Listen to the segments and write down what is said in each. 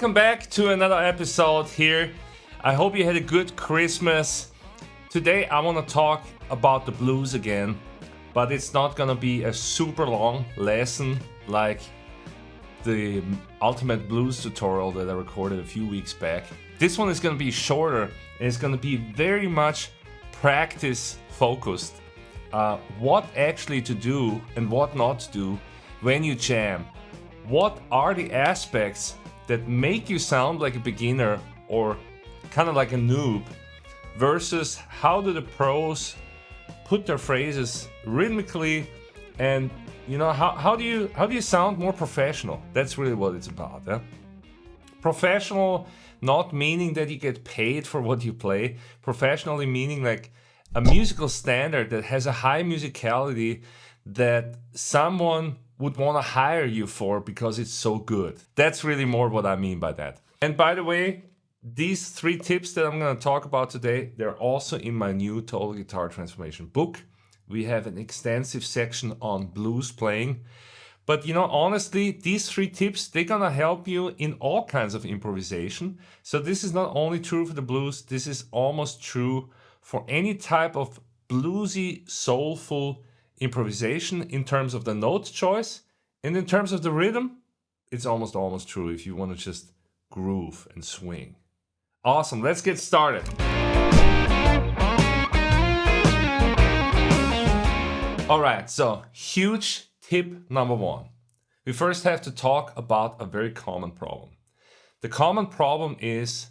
Welcome back to another episode here. I hope you had a good Christmas. Today I want to talk about the blues again, but it's not gonna be a super long lesson like the Ultimate Blues tutorial that I recorded a few weeks back. This one is gonna be shorter and it's gonna be very much practice focused. What actually to do and what not to do when you jam. What are the aspects that make you sound like a beginner or kind of like a noob versus how do the pros put their phrases rhythmically, and how do you sound more professional? That's really what it's about. Professional, not meaning that you get paid for what you play. Professionally meaning like a musical standard that has a high musicality that someone would want to hire you for because it's so good. That's really more what I mean by that. And by the way, these 3 tips that I'm going to talk about today, they're also in my new Total Guitar Transformation book. We have an extensive section on blues playing. But honestly, these 3 tips, they're going to help you in all kinds of improvisation. So this is not only true for the blues, this is almost true for any type of bluesy, soulful improvisation in terms of the note choice, and in terms of the rhythm, it's almost true if you want to just groove and swing. Awesome, let's get started. All right, so huge tip number 1. We first have to talk about a very common problem. The common problem is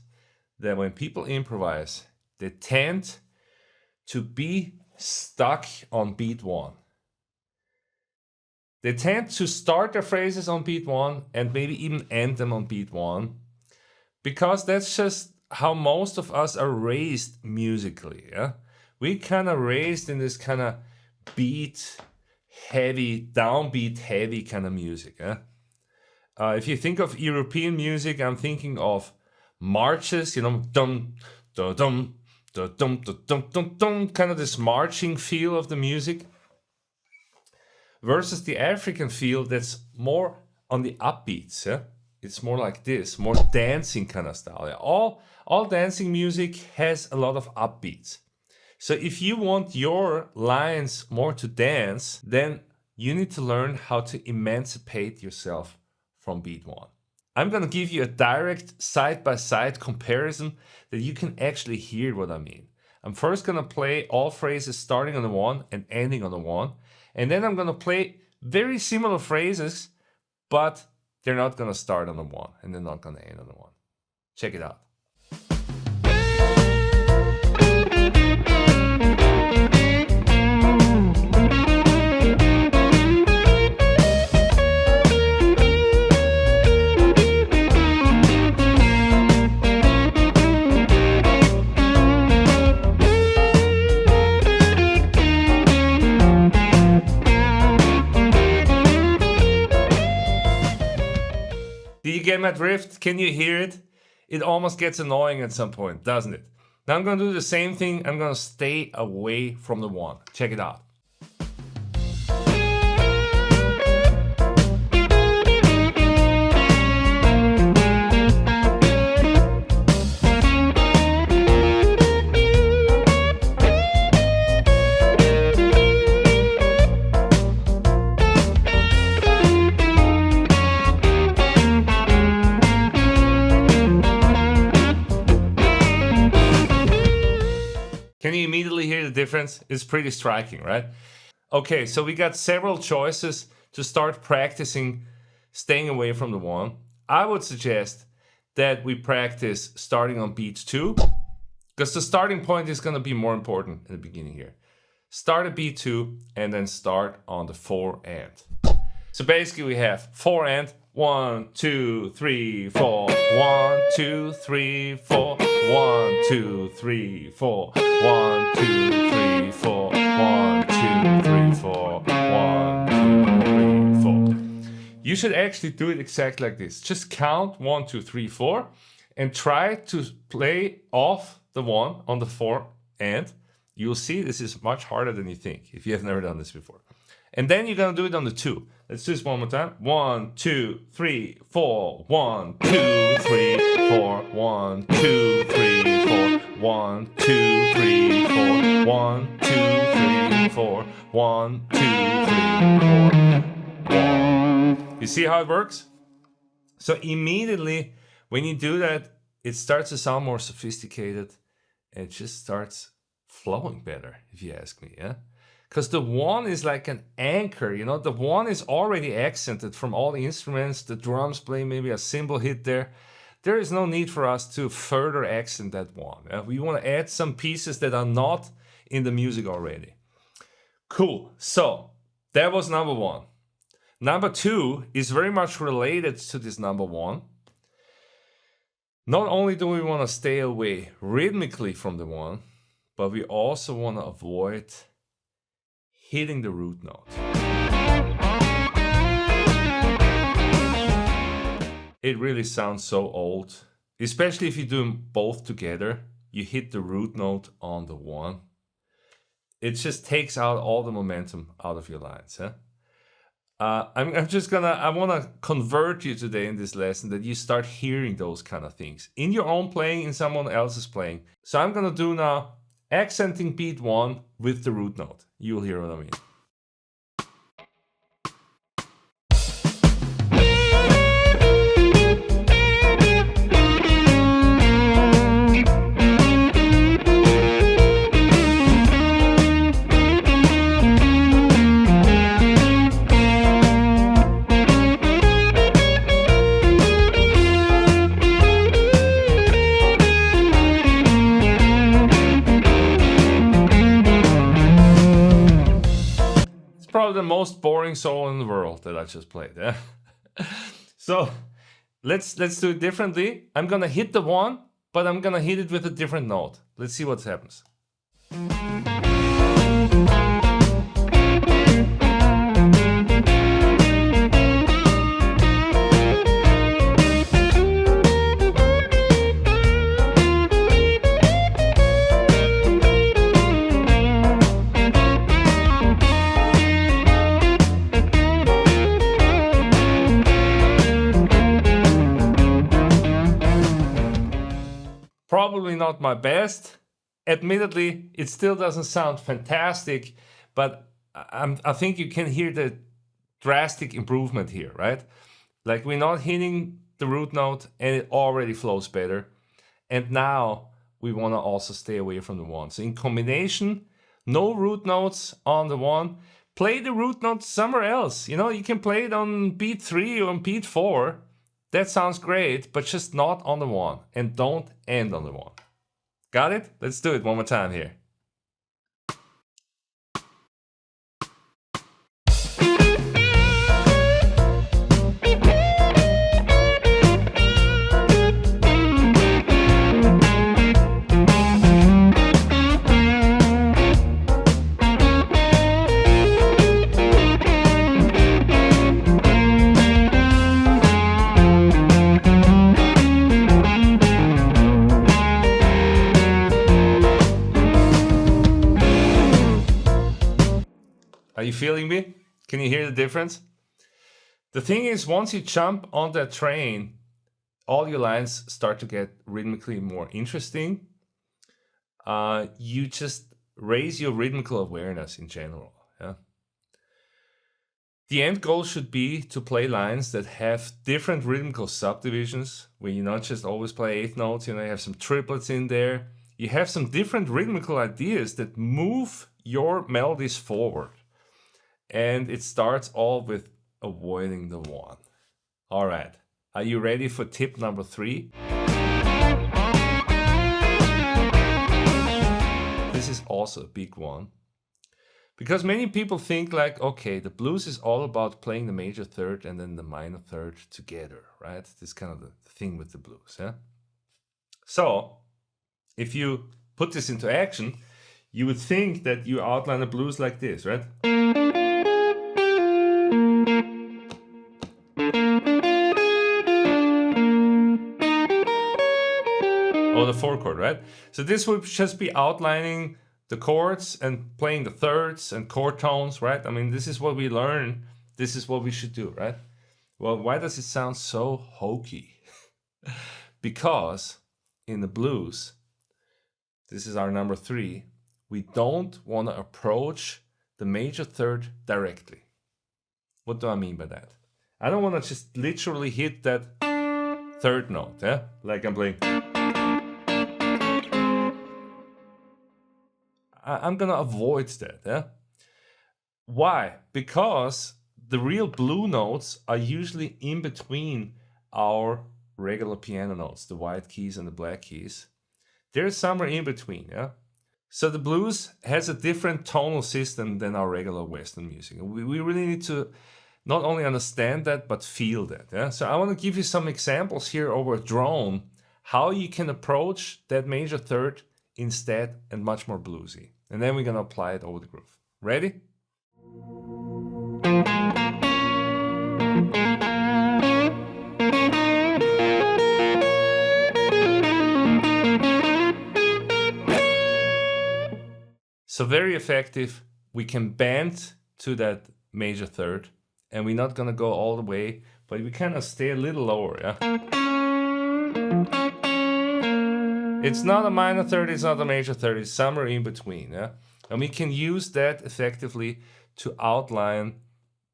that when people improvise, they tend to be stuck on beat 1. They tend to start their phrases on beat 1 and maybe even end them on beat 1 because that's just how most of us are raised musically. We kind of raised in this kind of beat heavy, downbeat heavy kind of music. If you think of European music, I'm thinking of marches, dum dum dum dum dum dum dum dum, kind of this marching feel of the music, versus the African feel that's more on the upbeats. It's more like this, more dancing kind of style. All dancing music has a lot of upbeats. So if you want your lines more to dance, then you need to learn how to emancipate yourself from beat 1. I'm going to give you a direct side-by-side comparison that you can actually hear what I mean. I'm first going to play all phrases starting on the 1 and ending on the 1. And then I'm going to play very similar phrases, but they're not going to start on the 1 and they're not going to end on the 1. Check it out. Do you get my drift? Can you hear it? It almost gets annoying at some point, doesn't it? Now I'm going to do the same thing. I'm going to stay away from the 1. Check it out. Can you immediately hear the difference? It's pretty striking, right? Okay, so we got several choices to start practicing staying away from the 1. I would suggest that we practice starting on beat 2, because the starting point is going to be more important in the beginning here. Start at beat 2 and then start on the 4 and. So basically we have 4 and 1, 2, 3, 4, 1, 2, 3, 4, 1, 2, 3, 4, 1, 2, 3, 4, 1, 2, 3, 4, 1, 2, 3, 4. You should actually do it exactly like this. Just count 1, 2, 3, 4 and try to play off the 1 on the 4 and. You'll see this is much harder than you think if you have never done this before. And then you're gonna do it on the 2. Let's do this one more time. 1, 2, 3, 4. 1, 2, 3, 4. 1, 2, 3, 4. 1, 2, 3, 4. 1, 2, 3, 4. 1, 2, 3, 4. 1. You see how it works? So immediately when you do that, it starts to sound more sophisticated. And it just starts flowing better, if you ask me, yeah? Because the 1 is like an anchor, you know? The 1 is already accented from all the instruments. The drums play maybe a cymbal hit there. There is no need for us to further accent that 1. Yeah? We want to add some pieces that are not in the music already. Cool. So that was number 1. Number 2 is very much related to this number 1. Not only do we want to stay away rhythmically from the 1, but we also want to avoid hitting the root note. It really sounds so old, especially if you do them both together. You hit the root note on the 1. It just takes out all the momentum out of your lines. Huh? I want to convert you today in this lesson that you start hearing those kind of things in your own playing, in someone else's playing. So I'm going to do now accenting beat 1 with the root note. You'll hear what I mean. Probably the most boring solo in the world that I just played. Yeah? So let's do it differently. I'm gonna hit the 1, but I'm gonna hit it with a different note. Let's see what happens. Probably not my best. Admittedly, it still doesn't sound fantastic, but I think you can hear the drastic improvement here, right? Like we're not hitting the root note and it already flows better. And now we want to also stay away from the 1. So in combination, no root notes on the 1. Play the root note somewhere else. You know, you can play it on beat 3 or on beat 4. That sounds great, but just not on the 1. And don't end on the 1. Got it? Let's do it one more time here. Are you feeling me? Can you hear the difference? The thing is, once you jump on that train, all your lines start to get rhythmically more interesting. You just raise your rhythmical awareness in general. Yeah? The end goal should be to play lines that have different rhythmical subdivisions, where you not just always play 8th notes, you have some triplets in there. You have some different rhythmical ideas that move your melodies forward. And it starts all with avoiding the 1. All right, are you ready for tip number 3? This is also a big one. Because many people think like, okay, the blues is all about playing the major third and then the minor third together, right? This is kind of the thing with the blues, yeah? So, if you put this into action, you would think that you outline the blues like this, right? Or the 4 chord, right? So this would just be outlining the chords and playing the thirds and chord tones, right? I mean, this is what we learn. This is what we should do, right? Well, why does it sound so hokey? Because in the blues, this is our number 3, we don't want to approach the major third directly. What do I mean by that? I don't want to just literally hit that third note, yeah? Like I'm playing. I'm gonna avoid that, yeah? Why? Because the real blue notes are usually in between our regular piano notes, the white keys and the black keys. They're somewhere in between, yeah? So the blues has a different tonal system than our regular Western music. We really need to not only understand that, but feel that, yeah? So I want to give you some examples here over a drone, how you can approach that major third instead and much more bluesy. And then we're gonna apply it over the groove. Ready? So very effective. We can bend to that major third, and we're not gonna go all the way, but we kind of stay a little lower, yeah? It's not a minor third, it's not a major third, it's somewhere in between, yeah? And we can use that effectively to outline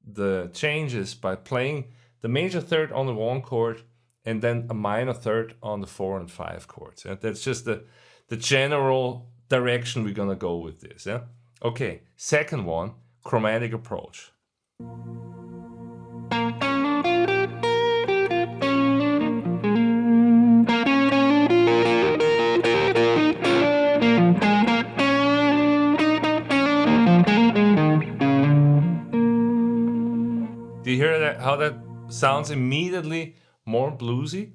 the changes by playing the major third on the 1 chord and then a minor third on the 4 and 5 chords. Yeah? That's just the general direction we're gonna go with this, yeah? Okay, second one, chromatic approach. Do you hear that? How that sounds immediately more bluesy?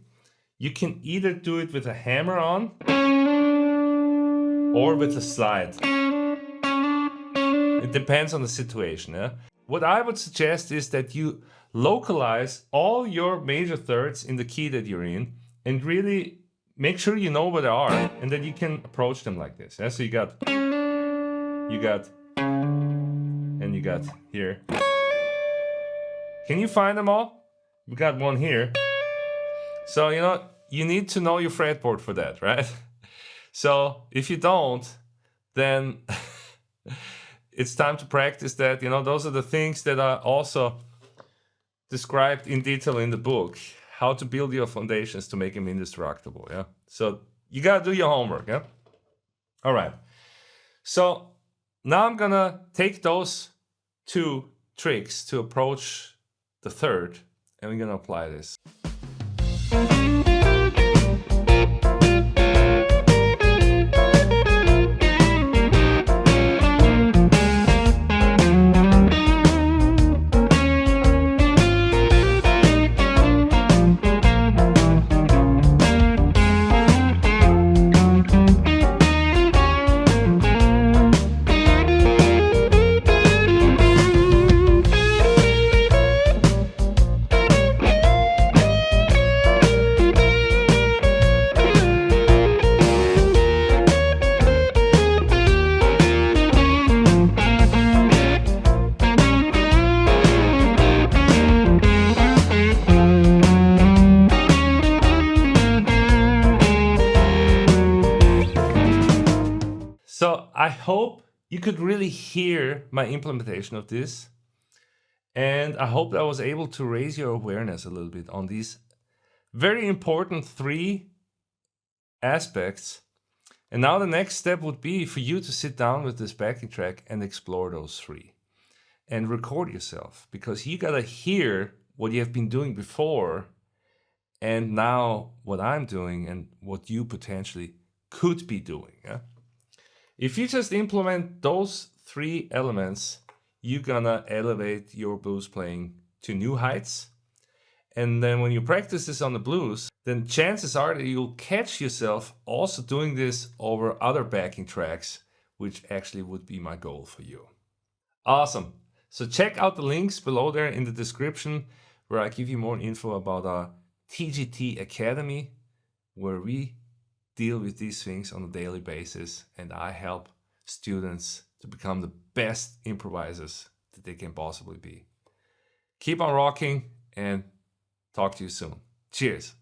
You can either do it with a hammer on or with a slide. It depends on the situation, yeah? What I would suggest is that you localize all your major thirds in the key that you're in and really make sure you know where they are and that you can approach them like this, yeah? So you got, and you got here. Can you find them all? We got one here. So, you know, you need to know your fretboard for that, right? So if you don't, then it's time to practice that. You know, those are the things that are also described in detail in the book, how to build your foundations to make them indestructible, yeah? So you gotta do your homework, yeah? All right. So now I'm gonna take those 2 tricks to approach the third, and we're gonna apply this. So I hope you could really hear my implementation of this, and I hope I was able to raise your awareness a little bit on these very important 3 aspects. And now the next step would be for you to sit down with this backing track and explore those 3 and record yourself, because you gotta hear what you have been doing before and now what I'm doing and what you potentially could be doing, yeah? If you just implement those 3 elements, you're gonna elevate your blues playing to new heights. And then when you practice this on the blues, then chances are that you'll catch yourself also doing this over other backing tracks, which actually would be my goal for you. Awesome. So check out the links below there in the description where I give you more info about our TGT Academy, where we deal with these things on a daily basis, and I help students to become the best improvisers that they can possibly be. Keep on rocking and talk to you soon. Cheers.